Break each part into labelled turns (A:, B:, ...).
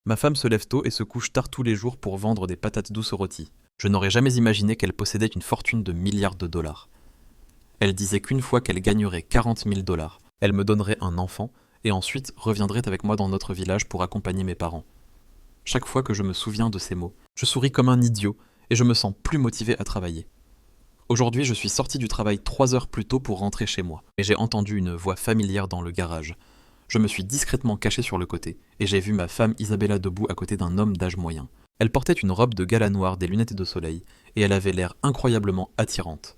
A: Ma femme se lève tôt et se couche tard tous les jours pour vendre des patates douces rôties. Je n'aurais jamais imaginé qu'elle possédait une fortune de milliards de dollars. Elle disait qu'une fois qu'elle gagnerait 40 000 dollars, elle me donnerait un enfant et ensuite reviendrait avec moi dans notre village pour accompagner mes parents. Chaque fois que je me souviens de ces mots, je souris comme un idiot et je me sens plus motivé à travailler. Aujourd'hui, je suis sorti du travail 3 heures plus tôt pour rentrer chez moi, et j'ai entendu une voix familière dans le garage. Je me suis discrètement caché sur le côté, et j'ai vu ma femme Isabella debout à côté d'un homme d'âge moyen. Elle portait une robe de gala noire, des lunettes de soleil, et elle avait l'air incroyablement attirante.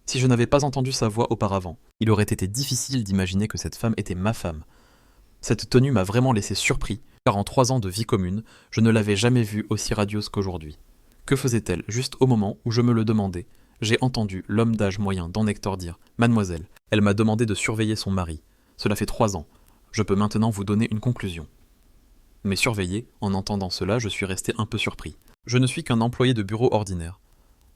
A: Si je n'avais pas entendu sa voix auparavant, il aurait été difficile d'imaginer que cette femme était ma femme. Cette tenue m'a vraiment laissé surpris, car en 3 ans de vie commune, je ne l'avais jamais vue aussi radieuse qu'aujourd'hui. Que faisait-elle juste au moment où je me le demandais? J'ai entendu l'homme d'âge moyen Don Hector dire « Mademoiselle, elle m'a demandé de surveiller son mari. Cela fait 3 ans. Je peux maintenant vous donner une conclusion. » Mais surveiller, en entendant cela, je suis resté un peu surpris. Je ne suis qu'un employé de bureau ordinaire.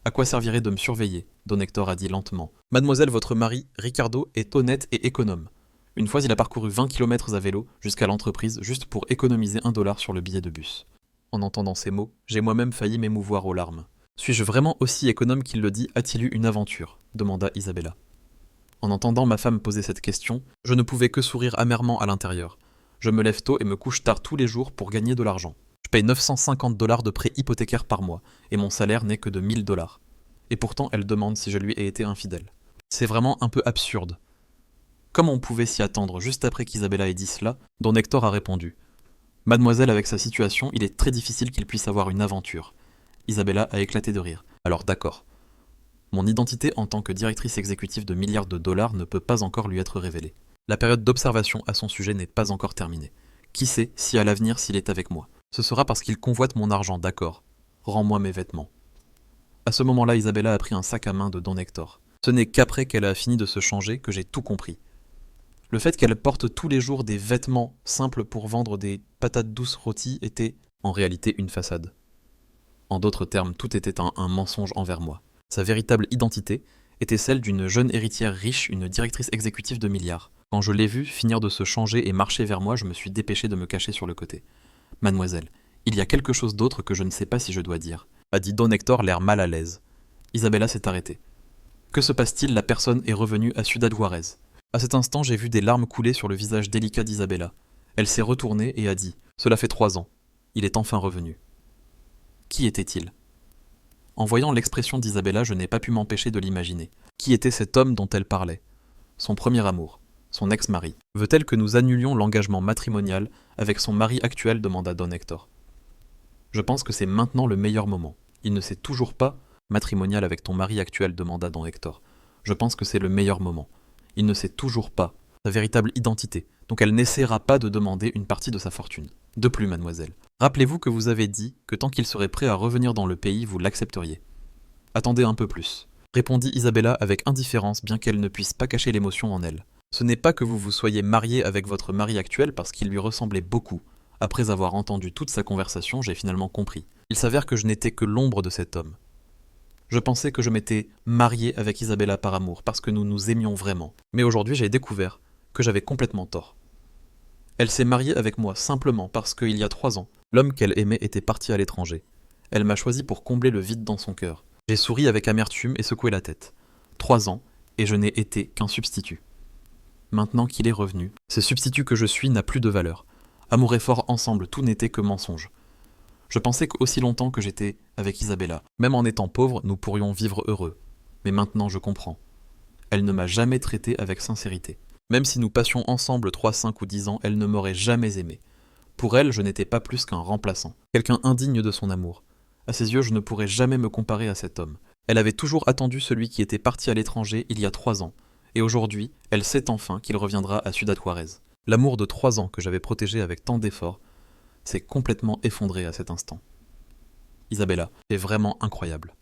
A: À quoi servirait de me surveiller? Don Hector a dit lentement. Mademoiselle, votre mari, Ricardo, est honnête et économe. Une fois, il a parcouru 20 kilomètres à vélo jusqu'à l'entreprise juste pour économiser $1 sur le billet de bus. En entendant ces mots, j'ai moi-même failli m'émouvoir aux larmes. Suis-je vraiment aussi économe qu'il le dit? A-t-il eu une aventure? Demanda Isabella. En entendant ma femme poser cette question, je ne pouvais que sourire amèrement à l'intérieur. Je me lève tôt et me couche tard tous les jours pour gagner de l'argent. Je paye $950 de prêt hypothécaire par mois, et mon salaire n'est que de $1000. Et pourtant, elle demande si je lui ai été infidèle. C'est vraiment un peu absurde. Comme on pouvait s'y attendre juste après qu'Isabella ait dit cela, Don Hector a répondu. Mademoiselle, avec sa situation, il est très difficile qu'il puisse avoir une aventure. Isabella a éclaté de rire. Alors d'accord. Mon identité en tant que directrice exécutive de milliards de dollars ne peut pas encore lui être révélée. La période d'observation à son sujet n'est pas encore terminée. Qui sait si à l'avenir s'il est avec moi? Ce sera parce qu'il convoite mon argent, d'accord. Rends-moi mes vêtements. À ce moment-là, Isabella a pris un sac à main de Don Hector. Ce n'est qu'après qu'elle a fini de se changer que j'ai tout compris. Le fait qu'elle porte tous les jours des vêtements simples pour vendre des patates douces rôties était, en réalité, une façade. En d'autres termes, tout était un mensonge envers moi. Sa véritable identité était celle d'une jeune héritière riche, une directrice exécutive de milliards. Quand je l'ai vue finir de se changer et marcher vers moi, je me suis dépêché de me cacher sur le côté. Mademoiselle, il y a quelque chose d'autre que je ne sais pas si je dois dire, a dit Don Hector l'air mal à l'aise. Isabella s'est arrêtée. Que se passe-t-il? La personne est revenue à Ciudad Juarez. À cet instant, j'ai vu des larmes couler sur le visage délicat d'Isabella. Elle s'est retournée et a dit « Cela fait 3 ans. Il est enfin revenu. » Qui était-il? En voyant l'expression d'Isabella, je n'ai pas pu m'empêcher de l'imaginer. Qui était cet homme dont elle parlait? Son premier amour, son ex-mari. Veut-elle que nous annulions l'engagement matrimonial avec son mari actuel? Demanda Don Hector. Je pense que c'est maintenant le meilleur moment. Il ne sait toujours pas matrimonial avec ton mari actuel, demanda Don Hector. Je pense que c'est le meilleur moment. Il ne sait toujours pas sa véritable identité, donc elle n'essaiera pas de demander une partie de sa fortune. De plus, mademoiselle, rappelez-vous que vous avez dit que tant qu'il serait prêt à revenir dans le pays, vous l'accepteriez. Attendez un peu plus, répondit Isabella avec indifférence, bien qu'elle ne puisse pas cacher l'émotion en elle. Ce n'est pas que vous vous soyez marié avec votre mari actuel parce qu'il lui ressemblait beaucoup. Après avoir entendu toute sa conversation, j'ai finalement compris. Il s'avère que je n'étais que l'ombre de cet homme. Je pensais que je m'étais marié avec Isabella par amour, parce que nous nous aimions vraiment. Mais aujourd'hui, j'ai découvert que j'avais complètement tort. Elle s'est mariée avec moi simplement parce qu'il y a 3 ans, l'homme qu'elle aimait était parti à l'étranger. Elle m'a choisi pour combler le vide dans son cœur. J'ai souri avec amertume et secoué la tête. 3 ans, et je n'ai été qu'un substitut. Maintenant qu'il est revenu, ce substitut que je suis n'a plus de valeur. Amour et fort ensemble, tout n'était que mensonge. Je pensais qu'aussi longtemps que j'étais avec Isabella, même en étant pauvre, nous pourrions vivre heureux. Mais maintenant je comprends. Elle ne m'a jamais traité avec sincérité. Même si nous passions ensemble 3, 5 ou 10 ans, elle ne m'aurait jamais aimé. Pour elle, je n'étais pas plus qu'un remplaçant, quelqu'un indigne de son amour. À ses yeux, je ne pourrais jamais me comparer à cet homme. Elle avait toujours attendu celui qui était parti à l'étranger il y a 3 ans. Et aujourd'hui, elle sait enfin qu'il reviendra à Ciudad Juarez. L'amour de 3 ans que j'avais protégé avec tant d'efforts s'est complètement effondré à cet instant. Isabella, c'est vraiment incroyable.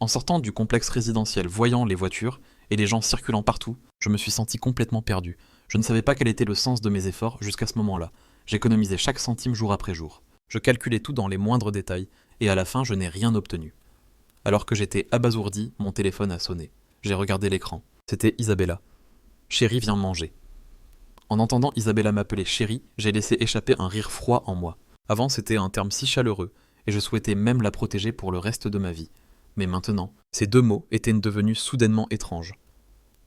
A: En sortant du complexe résidentiel, voyant les voitures et les gens circulant partout, je me suis senti complètement perdu. Je ne savais pas quel était le sens de mes efforts jusqu'à ce moment-là. J'économisais chaque centime jour après jour. Je calculais tout dans les moindres détails, et à la fin, je n'ai rien obtenu. Alors que j'étais abasourdi, mon téléphone a sonné. J'ai regardé l'écran. C'était Isabella. Chérie, viens manger. En entendant Isabella m'appeler chérie, j'ai laissé échapper un rire froid en moi. Avant, c'était un terme si chaleureux, et je souhaitais même la protéger pour le reste de ma vie. Mais maintenant, ces deux mots étaient devenus soudainement étranges.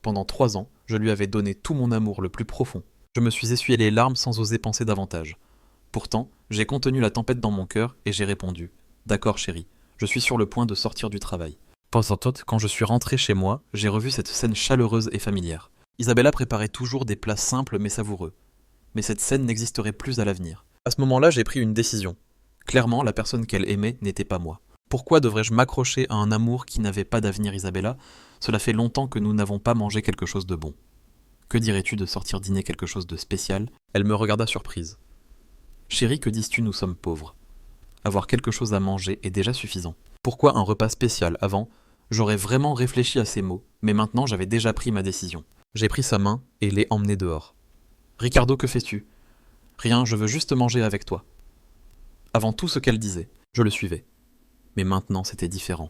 A: Pendant 3 ans, je lui avais donné tout mon amour le plus profond. Je me suis essuyé les larmes sans oser penser davantage. Pourtant, j'ai contenu la tempête dans mon cœur et j'ai répondu « D'accord chérie, je suis sur le point de sortir du travail. » Quand je suis rentré chez moi, j'ai revu cette scène chaleureuse et familière. Isabella préparait toujours des plats simples mais savoureux. Mais cette scène n'existerait plus à l'avenir. À ce moment-là, j'ai pris une décision. Clairement, la personne qu'elle aimait n'était pas moi. Pourquoi devrais-je m'accrocher à un amour qui n'avait pas d'avenir, Isabella? Cela fait longtemps que nous n'avons pas mangé quelque chose de bon. Que dirais-tu de sortir dîner quelque chose de spécial? Elle me regarda surprise. Chérie, que dis-tu, nous sommes pauvres. Avoir quelque chose à manger est déjà suffisant. Pourquoi un repas spécial avant? J'aurais vraiment réfléchi à ces mots, mais maintenant j'avais déjà pris ma décision. J'ai pris sa main et l'ai emmené dehors. Ricardo, que fais-tu? Rien, je veux juste manger avec toi. Avant tout ce qu'elle disait, je le suivais. Mais maintenant c'était différent.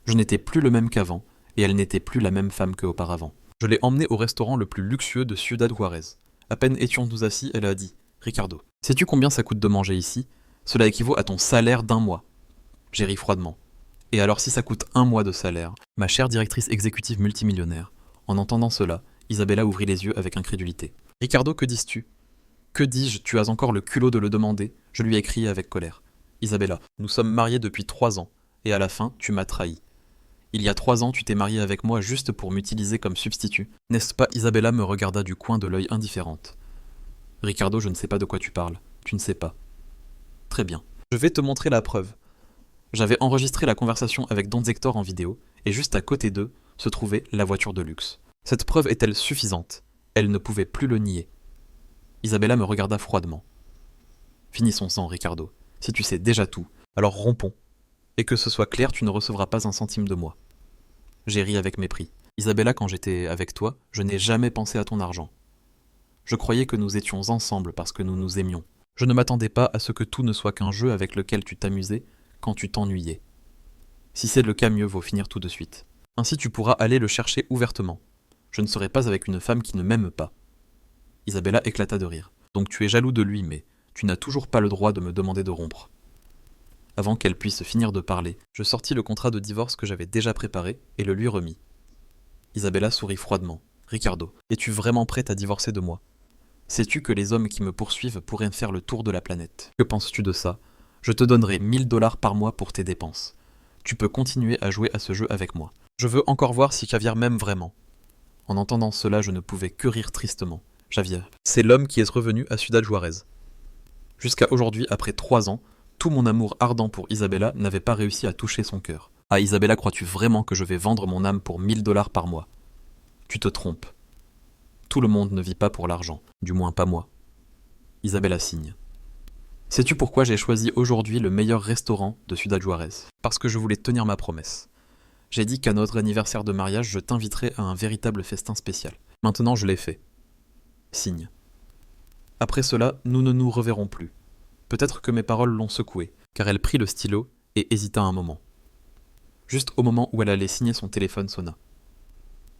A: Je n'étais plus le même qu'avant, et elle n'était plus la même femme qu'auparavant. Je l'ai emmenée au restaurant le plus luxueux de Ciudad Juárez. À peine étions-nous assis, elle a dit « Ricardo, sais-tu combien ça coûte de manger ici? Cela équivaut à ton salaire d'1 mois. » J'ai ri froidement. Et alors si ça coûte 1 mois de salaire, ma chère directrice exécutive multimillionnaire, en entendant cela, Isabella ouvrit les yeux avec incrédulité. « Ricardo, que dis-tu? » « Que dis-je? Tu as encore le culot de le demander ?» Je lui ai crié avec colère. « Isabella, nous sommes mariés depuis 3 ans, et à la fin, tu m'as trahi. Il y a 3 ans, tu t'es mariée avec moi juste pour m'utiliser comme substitut. N'est-ce pas ?» Isabella me regarda du coin de l'œil indifférente. « Ricardo, je ne sais pas de quoi tu parles. Tu ne sais pas. » « Très bien. Je vais te montrer la preuve. » J'avais enregistré la conversation avec Don Hector en vidéo, et juste à côté d'eux se trouvait la voiture de luxe. Cette preuve est-elle suffisante? Elle ne pouvait plus le nier. Isabella me regarda froidement. « Finissons-en, Ricardo. Si tu sais déjà tout, alors rompons. Et que ce soit clair, tu ne recevras pas un centime de moi. » J'ai ri avec mépris. « Isabella, quand j'étais avec toi, je n'ai jamais pensé à ton argent. Je croyais que nous étions ensemble parce que nous nous aimions. Je ne m'attendais pas à ce que tout ne soit qu'un jeu avec lequel tu t'amusais quand tu t'ennuyais. Si c'est le cas, mieux vaut finir tout de suite. Ainsi tu pourras aller le chercher ouvertement. Je ne serai pas avec une femme qui ne m'aime pas. » Isabella éclata de rire. « Donc tu es jaloux de lui, mais tu n'as toujours pas le droit de me demander de rompre. » Avant qu'elle puisse finir de parler, je sortis le contrat de divorce que j'avais déjà préparé et le lui remis. Isabella sourit froidement. « Ricardo, es-tu vraiment prête à divorcer de moi? Sais-tu que les hommes qui me poursuivent pourraient faire le tour de la planète? Que penses-tu de ça? Je te donnerai 1000 $ par mois pour tes dépenses. Tu peux continuer à jouer à ce jeu avec moi. Je veux encore voir si Javier m'aime vraiment. » En entendant cela, je ne pouvais que rire tristement. Javier, c'est l'homme qui est revenu à Ciudad Juárez. Jusqu'à aujourd'hui, après 3 ans, tout mon amour ardent pour Isabella n'avait pas réussi à toucher son cœur. Ah Isabella, crois-tu vraiment que je vais vendre mon âme pour 1000 $ par mois? Tu te trompes. Tout le monde ne vit pas pour l'argent, du moins pas moi. Isabella signe. Sais-tu pourquoi j'ai choisi aujourd'hui le meilleur restaurant de Ciudad Juárez? Parce que je voulais tenir ma promesse. J'ai dit qu'à notre anniversaire de mariage, je t'inviterai à un véritable festin spécial. Maintenant, je l'ai fait. Signe. Après cela, nous ne nous reverrons plus. Peut-être que mes paroles l'ont secouée, car elle prit le stylo et hésita un moment. Juste au moment où elle allait signer, son téléphone sonna.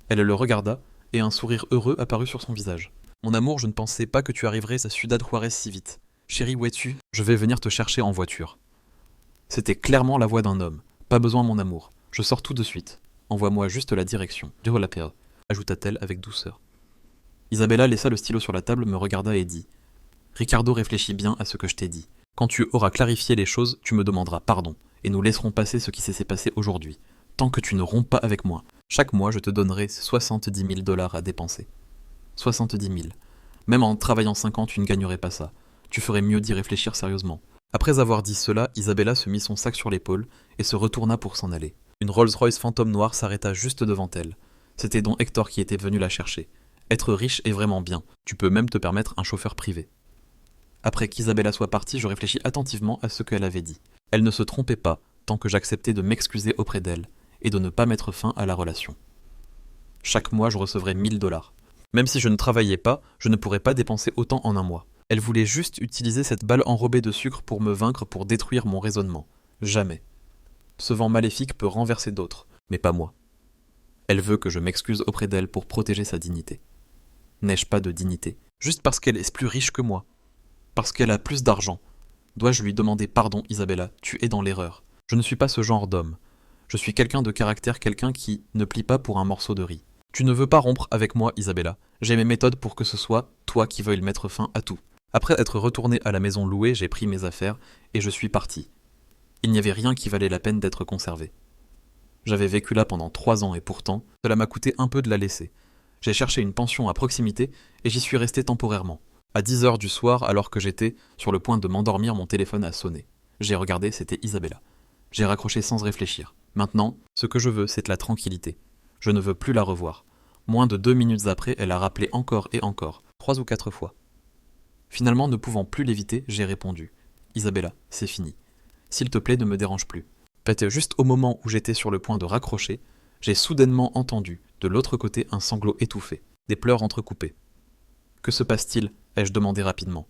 A: Elle le regarda, et un sourire heureux apparut sur son visage. « Mon amour, je ne pensais pas que tu arriverais à Ciudad Juárez si vite. Chérie, où es-tu? Je vais venir te chercher en voiture. » C'était clairement la voix d'un homme. Pas besoin, mon amour. Je sors tout de suite. Envoie-moi juste la direction. Dieu la paix, ajouta-t-elle avec douceur. Isabella laissa le stylo sur la table, me regarda et dit « Ricardo, réfléchis bien à ce que je t'ai dit. Quand tu auras clarifié les choses, tu me demanderas pardon, et nous laisserons passer ce qui s'est passé aujourd'hui. Tant que tu ne romps pas avec moi, chaque mois je te donnerai 70 000 $ à dépenser. 70 000. Même en travaillant 5 ans, tu ne gagnerais pas ça. Tu ferais mieux d'y réfléchir sérieusement. » Après avoir dit cela, Isabella se mit son sac sur l'épaule et se retourna pour s'en aller. Une Rolls-Royce fantôme noire s'arrêta juste devant elle. C'était Don Hector qui était venu la chercher. Être riche est vraiment bien. Tu peux même te permettre un chauffeur privé. Après qu'Isabella soit partie, je réfléchis attentivement à ce qu'elle avait dit. Elle ne se trompait pas, tant que j'acceptais de m'excuser auprès d'elle et de ne pas mettre fin à la relation. Chaque mois, je recevrais 1000 $. Même si je ne travaillais pas, je ne pourrais pas dépenser autant en un mois. Elle voulait juste utiliser cette balle enrobée de sucre pour me vaincre, pour détruire mon raisonnement. Jamais. Ce vent maléfique peut renverser d'autres, mais pas moi. Elle veut que je m'excuse auprès d'elle pour protéger sa dignité. N'ai-je pas de dignité? Juste parce qu'elle est plus riche que moi. Parce qu'elle a plus d'argent. Dois-je lui demander pardon, Isabella? Tu es dans l'erreur. Je ne suis pas ce genre d'homme. Je suis quelqu'un de caractère, quelqu'un qui ne plie pas pour un morceau de riz. Tu ne veux pas rompre avec moi, Isabella. J'ai mes méthodes pour que ce soit toi qui veuilles mettre fin à tout. Après être retourné à la maison louée, j'ai pris mes affaires et je suis parti. Il n'y avait rien qui valait la peine d'être conservé. J'avais vécu là pendant 3 ans et pourtant, cela m'a coûté un peu de la laisser. J'ai cherché une pension à proximité et j'y suis resté temporairement. À 10 h du soir, alors que j'étais sur le point de m'endormir, mon téléphone a sonné. J'ai regardé, c'était Isabella. J'ai raccroché sans réfléchir. Maintenant, ce que je veux, c'est de la tranquillité. Je ne veux plus la revoir. Moins de 2 minutes après, elle a rappelé encore et encore, 3 ou 4 fois. Finalement, ne pouvant plus l'éviter, j'ai répondu. Isabella, c'est fini. S'il te plaît, ne me dérange plus. Juste au moment où j'étais sur le point de raccrocher, j'ai soudainement entendu, de l'autre côté, un sanglot étouffé, des pleurs entrecoupés. Que se passe-t-il? Ai-je demandé rapidement.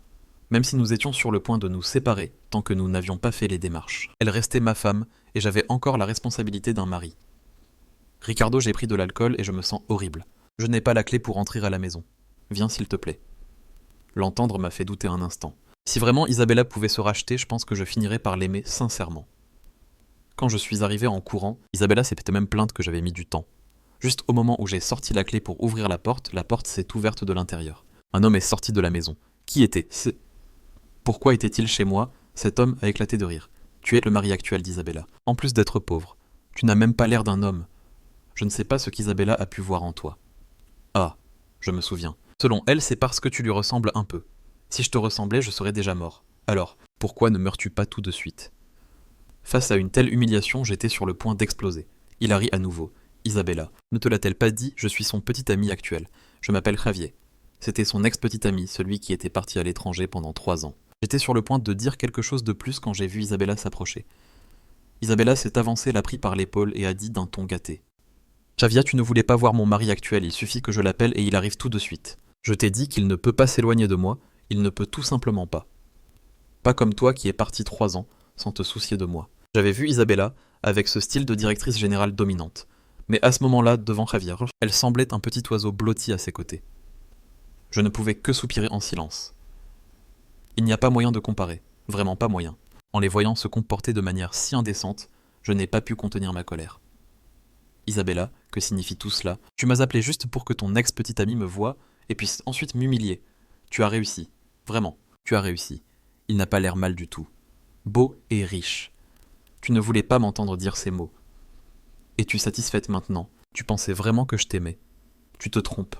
A: Même si nous étions sur le point de nous séparer, tant que nous n'avions pas fait les démarches. Elle restait ma femme, et j'avais encore la responsabilité d'un mari. Ricardo, j'ai pris de l'alcool et je me sens horrible. Je n'ai pas la clé pour entrer à la maison. Viens s'il te plaît. L'entendre m'a fait douter un instant. Si vraiment Isabella pouvait se racheter, je pense que je finirais par l'aimer sincèrement. Quand je suis arrivé en courant, Isabella s'était même plainte que j'avais mis du temps. Juste au moment où j'ai sorti la clé pour ouvrir la porte s'est ouverte de l'intérieur. Un homme est sorti de la maison. Qui était? Pourquoi était-il chez moi? Cet homme a éclaté de rire. Tu es le mari actuel d'Isabella. En plus d'être pauvre, tu n'as même pas l'air d'un homme. Je ne sais pas ce qu'Isabella a pu voir en toi. Ah, je me souviens. Selon elle, c'est parce que tu lui ressembles un peu. Si je te ressemblais, je serais déjà mort. Alors, pourquoi ne meurs-tu pas tout de suite? Face à une telle humiliation, j'étais sur le point d'exploser. Il a ri à nouveau. Isabella, ne te l'a-t-elle pas dit? Je suis son petit ami actuel. Je m'appelle Javier. C'était son ex-petit ami, celui qui était parti à l'étranger pendant 3 ans. J'étais sur le point de dire quelque chose de plus quand j'ai vu Isabella s'approcher. Isabella s'est avancée, l'a pris par l'épaule et a dit d'un ton gâté. Javia, tu ne voulais pas voir mon mari actuel, il suffit que je l'appelle et il arrive tout de suite. Je t'ai dit qu'il ne peut pas s'éloigner de moi, il ne peut tout simplement pas. Pas comme toi qui es parti 3 ans, sans te soucier de moi. J'avais vu Isabella avec ce style de directrice générale dominante. Mais à ce moment-là, devant Javier, elle semblait un petit oiseau blotti à ses côtés. Je ne pouvais que soupirer en silence. Il n'y a pas moyen de comparer, vraiment pas moyen. En les voyant se comporter de manière si indécente, je n'ai pas pu contenir ma colère. Isabella, que signifie tout cela? Tu m'as appelé juste pour que ton ex-petit ami me voie et puisse ensuite m'humilier. Tu as réussi. Vraiment, tu as réussi. Il n'a pas l'air mal du tout. Beau et riche. Tu ne voulais pas m'entendre dire ces mots. Es-tu satisfaite maintenant? Tu pensais vraiment que je t'aimais. Tu te trompes.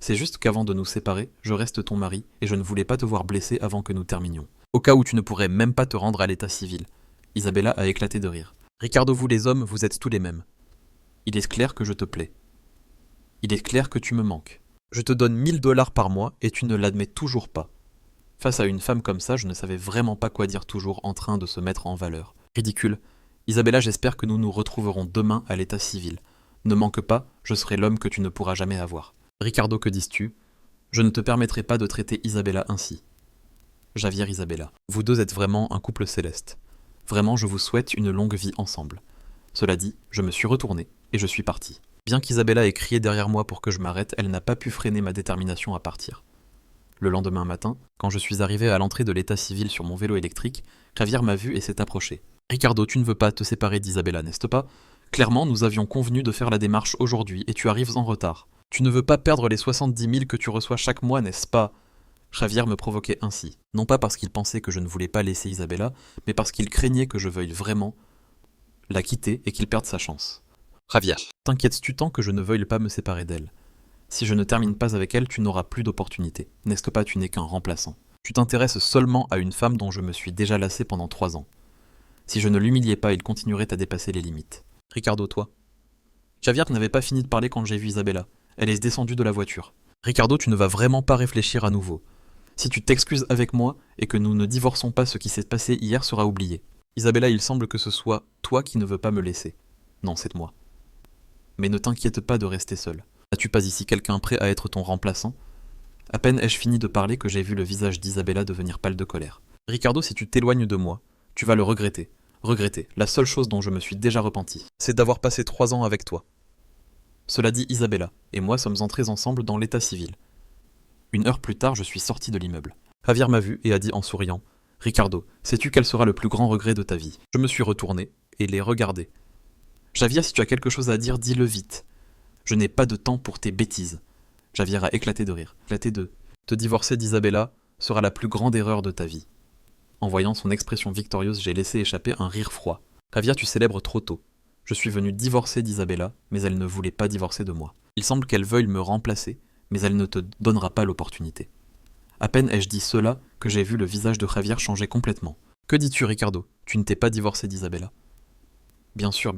A: C'est juste qu'avant de nous séparer, je reste ton mari et je ne voulais pas te voir blessé avant que nous terminions. Au cas où tu ne pourrais même pas te rendre à l'état civil. Isabella a éclaté de rire. Ricardo, vous les hommes, vous êtes tous les mêmes. Il est clair que je te plais. Il est clair que tu me manques. Je te donne 1000 $ par mois et tu ne l'admets toujours pas. Face à une femme comme ça, je ne savais vraiment pas quoi dire, toujours en train de se mettre en valeur. Ridicule. Isabella, j'espère que nous nous retrouverons demain à l'état civil. Ne manque pas, je serai l'homme que tu ne pourras jamais avoir. Ricardo, que dis-tu? Je ne te permettrai pas de traiter Isabella ainsi. Javier, Isabella, vous deux êtes vraiment un couple céleste. Vraiment, je vous souhaite une longue vie ensemble. Cela dit, je me suis retourné et je suis parti. Bien qu'Isabella ait crié derrière moi pour que je m'arrête, elle n'a pas pu freiner ma détermination à partir. Le lendemain matin, quand je suis arrivé à l'entrée de l'état civil sur mon vélo électrique, Javier m'a vu et s'est approché. Ricardo, tu ne veux pas te séparer d'Isabella, n'est-ce pas? Clairement, nous avions convenu de faire la démarche aujourd'hui et tu arrives en retard. Tu ne veux pas perdre les 70 000 que tu reçois chaque mois, n'est-ce pas? Javier me provoquait ainsi, non pas parce qu'il pensait que je ne voulais pas laisser Isabella, mais parce qu'il craignait que je veuille vraiment la quitter et qu'il perde sa chance. Javier, t'inquiètes-tu tant que je ne veuille pas me séparer d'elle? Si je ne termine pas avec elle, tu n'auras plus d'opportunité. N'est-ce pas, tu n'es qu'un remplaçant. Tu t'intéresses seulement à une femme dont je me suis déjà lassé pendant 3 ans. Si je ne l'humiliais pas, il continuerait à dépasser les limites. Ricardo, toi? Javier n'avait pas fini de parler quand j'ai vu Isabella. Elle est descendue de la voiture. Ricardo, tu ne vas vraiment pas réfléchir à nouveau. Si tu t'excuses avec moi et que nous ne divorçons pas, ce qui s'est passé hier sera oublié. Isabella, il semble que ce soit toi qui ne veux pas me laisser. Non, c'est moi. Mais ne t'inquiète pas de rester seul. N'as-tu pas ici quelqu'un prêt à être ton remplaçant? À peine ai-je fini de parler que j'ai vu le visage d'Isabella devenir pâle de colère. Ricardo, si tu t'éloignes de moi, tu vas le regretter. Regretter. La seule chose dont je me suis déjà repenti, c'est d'avoir passé 3 ans avec toi. Cela dit, Isabella et moi sommes entrés ensemble dans l'état civil. 1 heure plus tard, je suis sorti de l'immeuble. Javier m'a vu et a dit en souriant « Ricardo, sais-tu quel sera le plus grand regret de ta vie ?» Je me suis retourné et l'ai regardé. « Javier, si tu as quelque chose à dire, dis-le vite. Je n'ai pas de temps pour tes bêtises. » Javier a éclaté de rire. Te divorcer d'Isabella sera la plus grande erreur de ta vie. En voyant son expression victorieuse, j'ai laissé échapper un rire froid. Javier, tu célèbres trop tôt. Je suis venu divorcer d'Isabella, mais elle ne voulait pas divorcer de moi. Il semble qu'elle veuille me remplacer, mais elle ne te donnera pas l'opportunité. À peine ai-je dit cela que j'ai vu le visage de Javier changer complètement. Que dis-tu, Ricardo? Tu ne t'es pas divorcé d'Isabella? Bien sûr.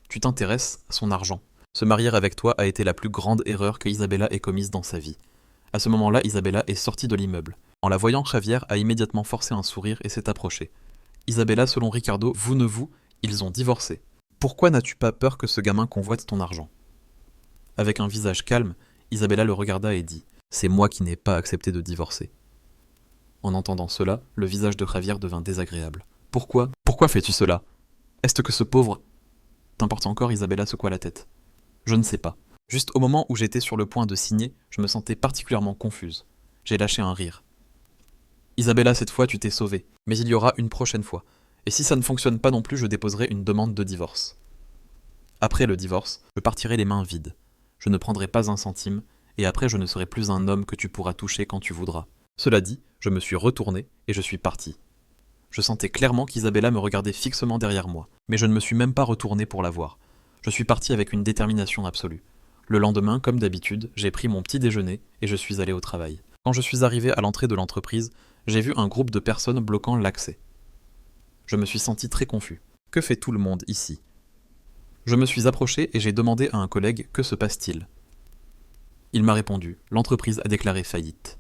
A: Tu t'intéresses à son argent. Se marier avec toi a été la plus grande erreur que Isabella ait commise dans sa vie. À ce moment-là, Isabella est sortie de l'immeuble. En la voyant, Javier a immédiatement forcé un sourire et s'est approché. Isabella, selon Ricardo, ils ont divorcé. Pourquoi n'as-tu pas peur que ce gamin convoite ton argent? Avec un visage calme, Isabella le regarda et dit « C'est moi qui n'ai pas accepté de divorcer. » En entendant cela, le visage de Javier devint désagréable. « Pourquoi fais-tu cela? Est-ce que ce pauvre... » T'importe encore, Isabella secoua la tête. « Je ne sais pas. Juste au moment où j'étais sur le point de signer, je me sentais particulièrement confuse. J'ai lâché un rire. Isabella, cette fois, tu t'es sauvée. Mais il y aura une prochaine fois. Et si ça ne fonctionne pas non plus, je déposerai une demande de divorce. Après le divorce, je partirai les mains vides. Je ne prendrai pas un centime, et après je ne serai plus un homme que tu pourras toucher quand tu voudras. Cela dit, je me suis retourné et je suis parti. Je sentais clairement qu'Isabella me regardait fixement derrière moi, mais je ne me suis même pas retourné pour la voir. Je suis parti avec une détermination absolue. Le lendemain, comme d'habitude, j'ai pris mon petit déjeuner et je suis allé au travail. Quand je suis arrivé à l'entrée de l'entreprise, j'ai vu un groupe de personnes bloquant l'accès. Je me suis senti très confus. Que fait tout le monde ici? Je me suis approché et j'ai demandé à un collègue « Que se passe-t-il » Il m'a répondu « L'entreprise a déclaré faillite ».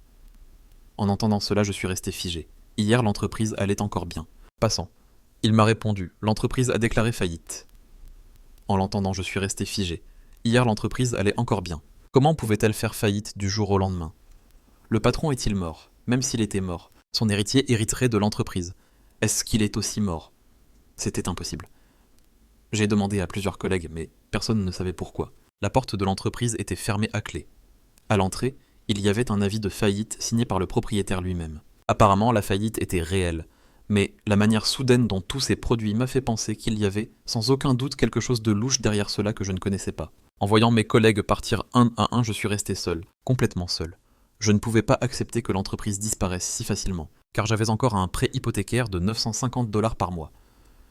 A: En entendant cela, je suis resté figé. Hier, l'entreprise allait encore bien. Passant. Il m'a répondu « L'entreprise a déclaré faillite ». En l'entendant, je suis resté figé. Hier, l'entreprise allait encore bien. Comment pouvait-elle faire faillite du jour au lendemain? Le patron est-il mort? Même s'il était mort, son héritier hériterait de l'entreprise. Est-ce qu'il est aussi mort? C'était impossible. J'ai demandé à plusieurs collègues, mais personne ne savait pourquoi. La porte de l'entreprise était fermée à clé. À l'entrée, il y avait un avis de faillite signé par le propriétaire lui-même. Apparemment, la faillite était réelle, mais la manière soudaine dont tout s'est produit m'a fait penser qu'il y avait, sans aucun doute, quelque chose de louche derrière cela que je ne connaissais pas. En voyant mes collègues partir un à un, je suis resté seul, complètement seul. Je ne pouvais pas accepter que l'entreprise disparaisse si facilement, car j'avais encore un prêt hypothécaire de 950 $ par mois.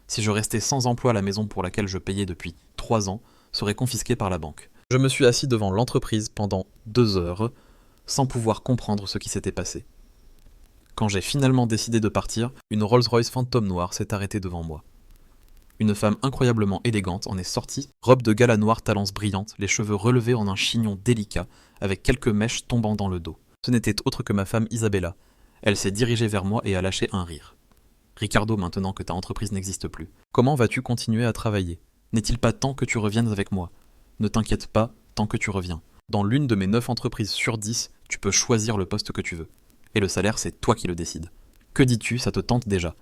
A: Si je restais sans emploi, la maison pour laquelle je payais depuis 3 ans serait confisquée par la banque. Je me suis assis devant l'entreprise pendant 2 heures, sans pouvoir comprendre ce qui s'était passé. Quand j'ai finalement décidé de partir, une Rolls-Royce Phantom noire s'est arrêtée devant moi. Une femme incroyablement élégante en est sortie, robe de gala noire talence brillante, les cheveux relevés en un chignon délicat, avec quelques mèches tombant dans le dos. Ce n'était autre que ma femme Isabella. Elle s'est dirigée vers moi et a lâché un rire. Ricardo, maintenant que ta entreprise n'existe plus, comment vas-tu continuer à travailler? N'est-il pas temps que tu reviennes avec moi? Ne t'inquiète pas, tant que tu reviens. Dans l'une de mes 9 entreprises sur 10, tu peux choisir le poste que tu veux. Et le salaire, c'est toi qui le décides. Que dis-tu, ça te tente déjà?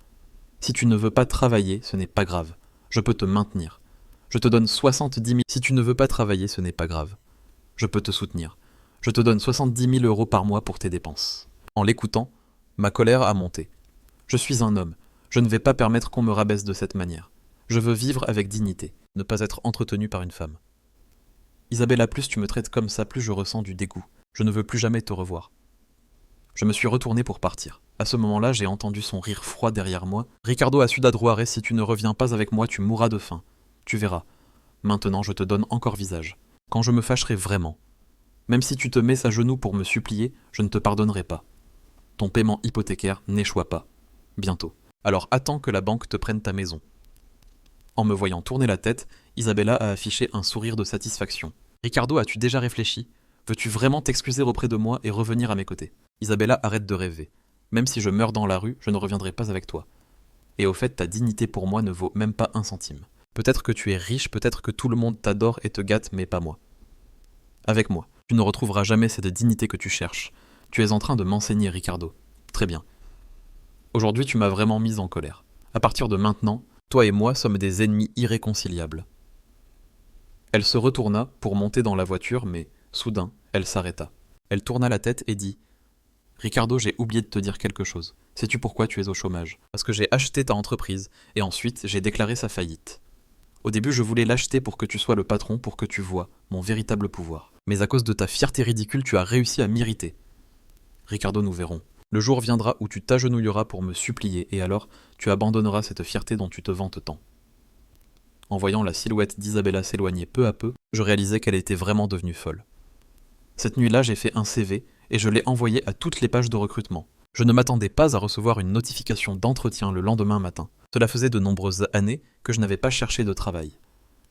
A: Si tu ne veux pas travailler, ce n'est pas grave. Je peux te maintenir. Je te donne 70 000. Si tu ne veux pas travailler, ce n'est pas grave. Je peux te soutenir. Je te donne 70 000 € par mois pour tes dépenses. En l'écoutant, ma colère a monté. Je suis un homme. Je ne vais pas permettre qu'on me rabaisse de cette manière. Je veux vivre avec dignité, ne pas être entretenu par une femme. Isabella, plus tu me traites comme ça, plus je ressens du dégoût. Je ne veux plus jamais te revoir. Je me suis retourné pour partir. À ce moment-là, j'ai entendu son rire froid derrière moi. Ricardo a Ciudad-Juárez, si tu ne reviens pas avec moi, tu mourras de faim. Tu verras. Maintenant, je te donne encore visage. Quand je me fâcherai vraiment. Même si tu te mets à genoux pour me supplier, je ne te pardonnerai pas. Ton paiement hypothécaire n'échoua pas. Bientôt. Alors attends que la banque te prenne ta maison. En me voyant tourner la tête, Isabella a affiché un sourire de satisfaction. Ricardo, as-tu déjà réfléchi? Veux-tu vraiment t'excuser auprès de moi et revenir à mes côtés? Isabella, arrête de rêver. Même si je meurs dans la rue, je ne reviendrai pas avec toi. Et au fait, ta dignité pour moi ne vaut même pas un centime. Peut-être que tu es riche, peut-être que tout le monde t'adore et te gâte, mais pas moi. Avec moi, tu ne retrouveras jamais cette dignité que tu cherches. Tu es en train de m'enseigner, Ricardo. Très bien. Aujourd'hui, tu m'as vraiment mise en colère. À partir de maintenant, toi et moi sommes des ennemis irréconciliables. Elle se retourna pour monter dans la voiture, mais, soudain, elle s'arrêta. Elle tourna la tête et dit Ricardo, j'ai oublié de te dire quelque chose. Sais-tu pourquoi tu es au chômage? Parce que j'ai acheté ta entreprise, et ensuite j'ai déclaré sa faillite. Au début, je voulais l'acheter pour que tu sois le patron, pour que tu vois mon véritable pouvoir. Mais à cause de ta fierté ridicule, tu as réussi à m'irriter. Ricardo, nous verrons. Le jour viendra où tu t'agenouilleras pour me supplier, et alors tu abandonneras cette fierté dont tu te vantes tant. En voyant la silhouette d'Isabella s'éloigner peu à peu, je réalisais qu'elle était vraiment devenue folle. Cette nuit-là, j'ai fait un CV, et je l'ai envoyé à toutes les pages de recrutement. Je ne m'attendais pas à recevoir une notification d'entretien le lendemain matin. Cela faisait de nombreuses années que je n'avais pas cherché de travail.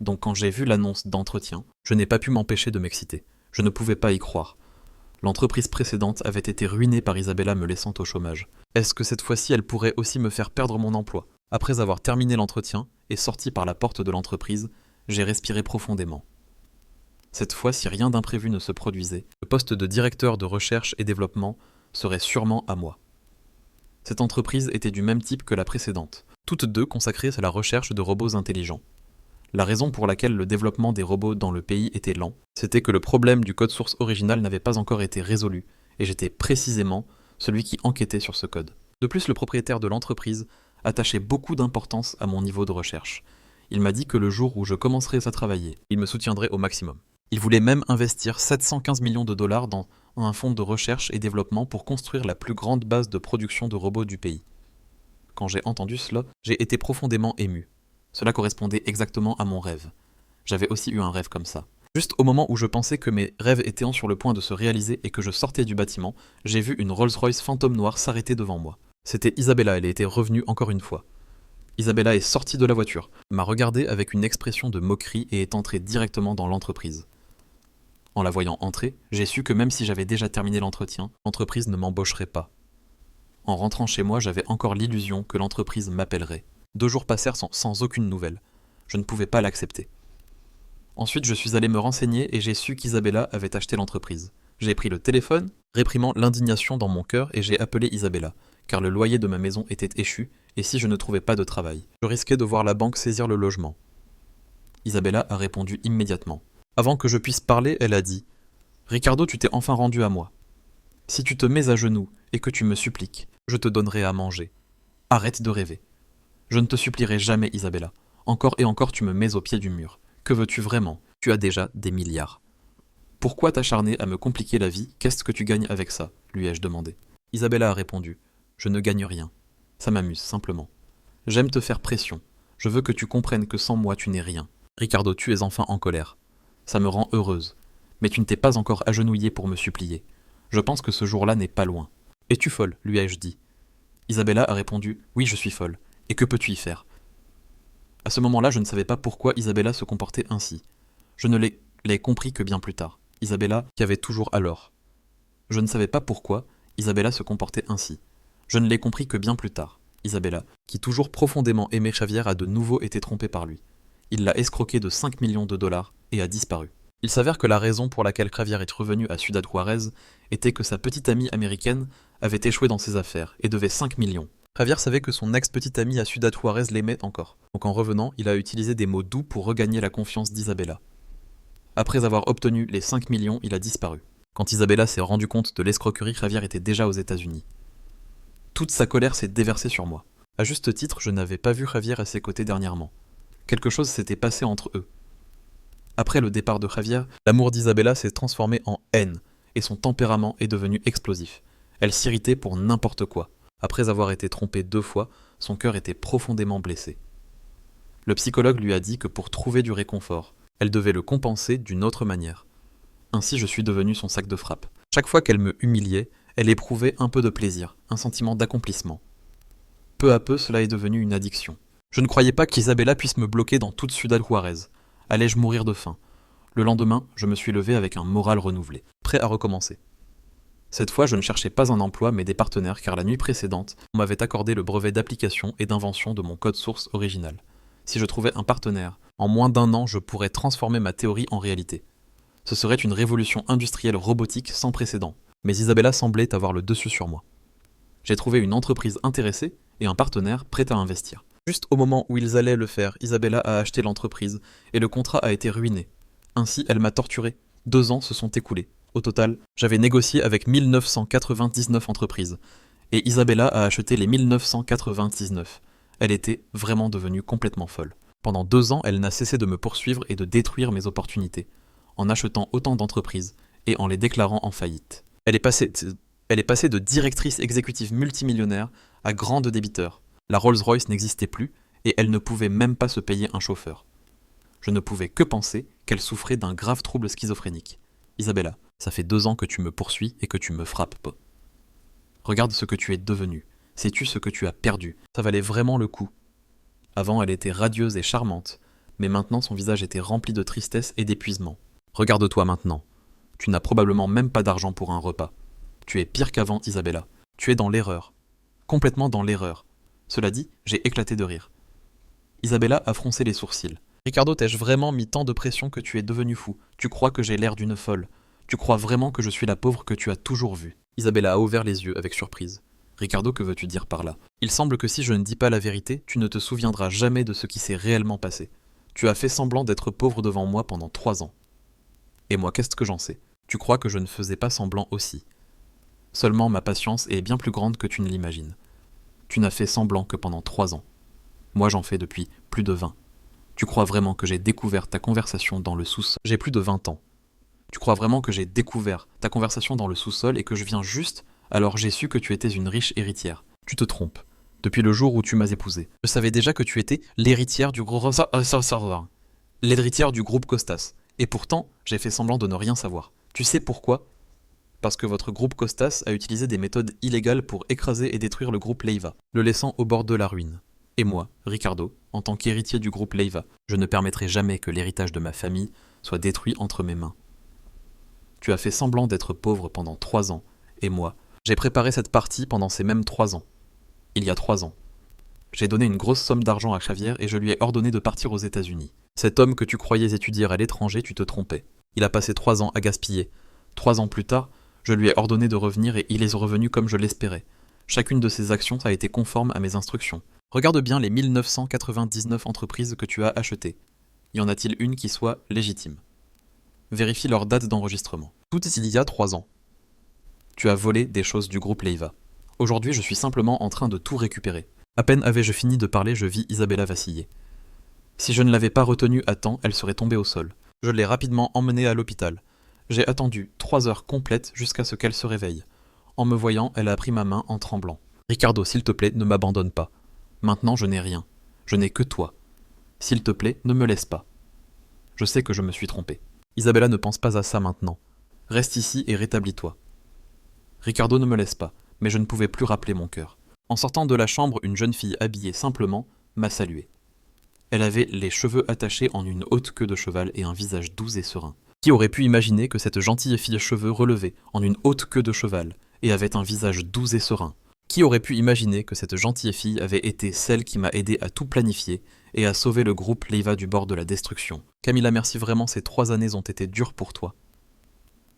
A: Donc quand j'ai vu l'annonce d'entretien, je n'ai pas pu m'empêcher de m'exciter. Je ne pouvais pas y croire. L'entreprise précédente avait été ruinée par Isabella me laissant au chômage. Est-ce que cette fois-ci elle pourrait aussi me faire perdre mon emploi? Après avoir terminé l'entretien et sorti par la porte de l'entreprise, j'ai respiré profondément. Cette fois, si rien d'imprévu ne se produisait, le poste de directeur de recherche et développement serait sûrement à moi. Cette entreprise était du même type que la précédente, toutes deux consacrées à la recherche de robots intelligents. La raison pour laquelle le développement des robots dans le pays était lent, c'était que le problème du code source original n'avait pas encore été résolu, et j'étais précisément celui qui enquêtait sur ce code. De plus, le propriétaire de l'entreprise attachait beaucoup d'importance à mon niveau de recherche. Il m'a dit que le jour où je commencerais à travailler, il me soutiendrait au maximum. Il voulait même investir 715 millions de dollars dans un fonds de recherche et développement pour construire la plus grande base de production de robots du pays. Quand j'ai entendu cela, j'ai été profondément ému. Cela correspondait exactement à mon rêve. J'avais aussi eu un rêve comme ça. Juste au moment où je pensais que mes rêves étaient sur le point de se réaliser et que je sortais du bâtiment, j'ai vu une Rolls-Royce fantôme noire s'arrêter devant moi. C'était Isabella, elle était revenue encore une fois. Isabella est sortie de la voiture, m'a regardé avec une expression de moquerie et est entrée directement dans l'entreprise. En la voyant entrer, j'ai su que même si j'avais déjà terminé l'entretien, l'entreprise ne m'embaucherait pas. En rentrant chez moi, j'avais encore l'illusion que l'entreprise m'appellerait. 2 jours passèrent sans aucune nouvelle. Je ne pouvais pas l'accepter. Ensuite, je suis allé me renseigner et j'ai su qu'Isabella avait acheté l'entreprise. J'ai pris le téléphone, réprimant l'indignation dans mon cœur, et j'ai appelé Isabella, car le loyer de ma maison était échu, et si je ne trouvais pas de travail, je risquais de voir la banque saisir le logement. Isabella a répondu immédiatement. Avant que je puisse parler, elle a dit « Ricardo, tu t'es enfin rendu à moi. Si tu te mets à genoux et que tu me suppliques, je te donnerai à manger. Arrête de rêver. Je ne te supplierai jamais, Isabella. Encore et encore tu me mets au pied du mur. Que veux-tu vraiment? Tu as déjà des milliards. Pourquoi t'acharner à me compliquer la vie? Qu'est-ce que tu gagnes avec ça? Lui ai-je demandé. Isabella a répondu « Je ne gagne rien. Ça m'amuse, simplement. J'aime te faire pression. Je veux que tu comprennes que sans moi tu n'es rien. Ricardo, tu es enfin en colère. Ça me rend heureuse. Mais tu ne t'es pas encore agenouillé pour me supplier. Je pense que ce jour-là n'est pas loin. Es-tu folle? Lui ai-je dit. Isabella a répondu « Oui, je suis folle. Et que peux-tu y faire ?» À ce moment-là, je ne savais pas pourquoi Isabella se comportait ainsi. Je ne l'ai compris que bien plus tard. Isabella, qui avait toujours alors. Je ne savais pas pourquoi Isabella se comportait ainsi. Je ne l'ai compris que bien plus tard. Isabella, qui toujours profondément aimait Javier, a de nouveau été trompée par lui. Il l'a escroqué de 5 millions de dollars et a disparu. Il s'avère que la raison pour laquelle Javier est revenu à Ciudad Juárez était que sa petite amie américaine avait échoué dans ses affaires et devait 5 millions. Javier savait que son ex-petite amie à Ciudad Juárez l'aimait encore. Donc en revenant, il a utilisé des mots doux pour regagner la confiance d'Isabella. Après avoir obtenu les 5 millions, il a disparu. Quand Isabella s'est rendu compte de l'escroquerie, Javier était déjà aux États-Unis. Toute sa colère s'est déversée sur moi. À juste titre, je n'avais pas vu Javier à ses côtés dernièrement. Quelque chose s'était passé entre eux. Après le départ de Javier, l'amour d'Isabella s'est transformé en haine, et son tempérament est devenu explosif. Elle s'irritait pour n'importe quoi. Après avoir été trompée 2 fois, son cœur était profondément blessé. Le psychologue lui a dit que pour trouver du réconfort, elle devait le compenser d'une autre manière. Ainsi je suis devenu son sac de frappe. Chaque fois qu'elle me humiliait, elle éprouvait un peu de plaisir, un sentiment d'accomplissement. Peu à peu, cela est devenu une addiction. Je ne croyais pas qu'Isabella puisse me bloquer dans toute Ciudad Juárez. Allais-je mourir de faim? Le lendemain, je me suis levé avec un moral renouvelé, prêt à recommencer. Cette fois, je ne cherchais pas un emploi, mais des partenaires, car la nuit précédente, on m'avait accordé le brevet d'application et d'invention de mon code source original. Si je trouvais un partenaire, en moins d'1 an, je pourrais transformer ma théorie en réalité. Ce serait une révolution industrielle robotique sans précédent. Mais Isabella semblait avoir le dessus sur moi. J'ai trouvé une entreprise intéressée et un partenaire prêt à investir. Juste au moment où ils allaient le faire, Isabella a acheté l'entreprise et le contrat a été ruiné. Ainsi, elle m'a torturé. 2 ans se sont écoulés. Au total, j'avais négocié avec 1999 entreprises, et Isabella a acheté les 1999. Elle était vraiment devenue complètement folle. Pendant 2 ans, elle n'a cessé de me poursuivre et de détruire mes opportunités, en achetant autant d'entreprises et en les déclarant en faillite. Elle est passée de directrice exécutive multimillionnaire à grande débiteur. La Rolls-Royce n'existait plus et elle ne pouvait même pas se payer un chauffeur. Je ne pouvais que penser qu'elle souffrait d'un grave trouble schizophrénique. Isabella, ça fait 2 ans que tu me poursuis et que tu me frappes pas. Regarde ce que tu es devenue. Sais-tu ce que tu as perdu? Ça valait vraiment le coup. Avant, elle était radieuse et charmante, mais maintenant son visage était rempli de tristesse et d'épuisement. Regarde-toi maintenant. Tu n'as probablement même pas d'argent pour un repas. Tu es pire qu'avant, Isabella. Tu es dans l'erreur. Complètement dans l'erreur. Cela dit, j'ai éclaté de rire. Isabella a froncé les sourcils. Ricardo, t'ai-je vraiment mis tant de pression que tu es devenu fou? Tu crois que j'ai l'air d'une folle? Tu crois vraiment que je suis la pauvre que tu as toujours vue? Isabella a ouvert les yeux avec surprise. Ricardo, que veux-tu dire par là? Il semble que si je ne dis pas la vérité, tu ne te souviendras jamais de ce qui s'est réellement passé. Tu as fait semblant d'être pauvre devant moi pendant 3 ans. Et moi, qu'est-ce que j'en sais? Tu crois que je ne faisais pas semblant aussi. Seulement ma patience est bien plus grande que tu ne l'imagines. Tu n'as fait semblant que pendant 3 ans. Moi j'en fais depuis plus de 20. Tu crois vraiment que j'ai découvert ta conversation dans le sous-sol? J'ai plus de 20 ans. Tu crois vraiment que j'ai découvert ta conversation dans le sous-sol et que je viens juste alors j'ai su que tu étais une riche héritière? Tu te trompes. Depuis le jour où tu m'as épousée, je savais déjà que tu étais l'héritière du gros... l'héritière du groupe Costas. Et pourtant, j'ai fait semblant de ne rien savoir. Tu sais pourquoi? Parce que votre groupe Costas a utilisé des méthodes illégales pour écraser et détruire le groupe Leiva, le laissant au bord de la ruine. Et moi, Ricardo, en tant qu'héritier du groupe Leiva, je ne permettrai jamais que l'héritage de ma famille soit détruit entre mes mains. Tu as fait semblant d'être pauvre pendant 3 ans, et moi, j'ai préparé cette partie pendant ces mêmes 3 ans. Il y a 3 ans. J'ai donné une grosse somme d'argent à Xavier et je lui ai ordonné de partir aux États-Unis. Cet homme que tu croyais étudier à l'étranger, tu te trompais. Il a passé 3 ans à gaspiller. 3 ans plus tard, je lui ai ordonné de revenir et il est revenu comme je l'espérais. Chacune de ses actions a été conforme à mes instructions. Regarde bien les 1999 entreprises que tu as achetées. Y en a-t-il une qui soit légitime? Vérifie leur date d'enregistrement. Tout est il y a 3 ans. Tu as volé des choses du groupe Leiva. Aujourd'hui, je suis simplement en train de tout récupérer. À peine avais-je fini de parler, je vis Isabella vaciller. Si je ne l'avais pas retenue à temps, elle serait tombée au sol. Je l'ai rapidement emmenée à l'hôpital. J'ai attendu 3 heures complètes jusqu'à ce qu'elle se réveille. En me voyant, elle a pris ma main en tremblant. Ricardo, s'il te plaît, ne m'abandonne pas. Maintenant, je n'ai rien. Je n'ai que toi. S'il te plaît, ne me laisse pas. Je sais que je me suis trompé. Isabella ne pense pas à ça maintenant. Reste ici et rétablis-toi. Ricardo ne me laisse pas, mais je ne pouvais plus rappeler mon cœur. En sortant de la chambre, une jeune fille habillée simplement m'a salué. Elle avait les cheveux attachés en une haute queue de cheval et un visage doux et serein. Qui aurait pu imaginer que cette gentille fille à cheveux relevés en une haute queue de cheval et avait un visage doux et serein? Qui aurait pu imaginer que cette gentille fille avait été celle qui m'a aidé à tout planifier et à sauver le groupe Leiva du bord de la destruction? Camilla, merci vraiment, ces 3 années ont été dures pour toi.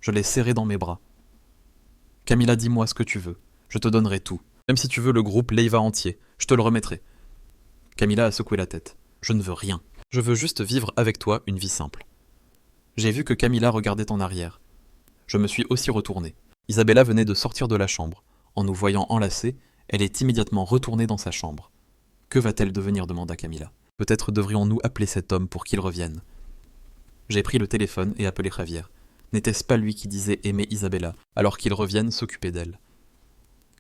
A: Je l'ai serrée dans mes bras. Camilla, dis-moi ce que tu veux. Je te donnerai tout. Même si tu veux le groupe Leiva entier, je te le remettrai. Camilla a secoué la tête. Je ne veux rien. Je veux juste vivre avec toi une vie simple. J'ai vu que Camilla regardait en arrière. Je me suis aussi retourné. Isabella venait de sortir de la chambre. En nous voyant enlacés, elle est immédiatement retournée dans sa chambre. Que va-t-elle devenir? Demanda Camilla. Peut-être devrions-nous appeler cet homme pour qu'il revienne. J'ai pris le téléphone et appelé Javier. N'était-ce pas lui qui disait aimer Isabella, alors qu'il revienne s'occuper d'elle?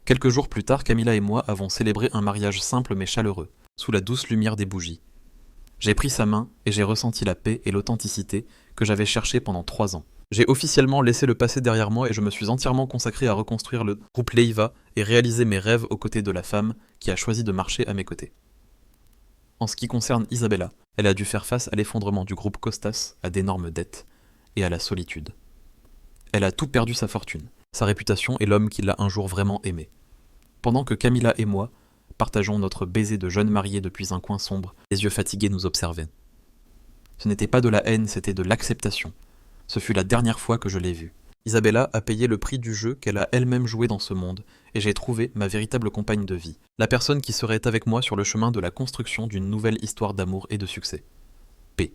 A: Quelques jours plus tard, Camilla et moi avons célébré un mariage simple mais chaleureux, sous la douce lumière des bougies. J'ai pris sa main et j'ai ressenti la paix et l'authenticité que j'avais cherchée pendant 3 ans. J'ai officiellement laissé le passé derrière moi et je me suis entièrement consacré à reconstruire le groupe Leiva et réaliser mes rêves aux côtés de la femme qui a choisi de marcher à mes côtés. En ce qui concerne Isabella, elle a dû faire face à l'effondrement du groupe Costas, à d'énormes dettes et à la solitude. Elle a tout perdu, sa fortune, sa réputation et l'homme qui l'a un jour vraiment aimée. Pendant que Camilla et moi partageons notre baiser de jeunes mariés depuis un coin sombre, les yeux fatigués nous observaient. Ce n'était pas de la haine, c'était de l'acceptation. Ce fut la dernière fois que je l'ai vue. Isabella a payé le prix du jeu qu'elle a elle-même joué dans ce monde, et j'ai trouvé ma véritable compagne de vie, la personne qui serait avec moi sur le chemin de la construction d'une nouvelle histoire d'amour et de succès. Paix.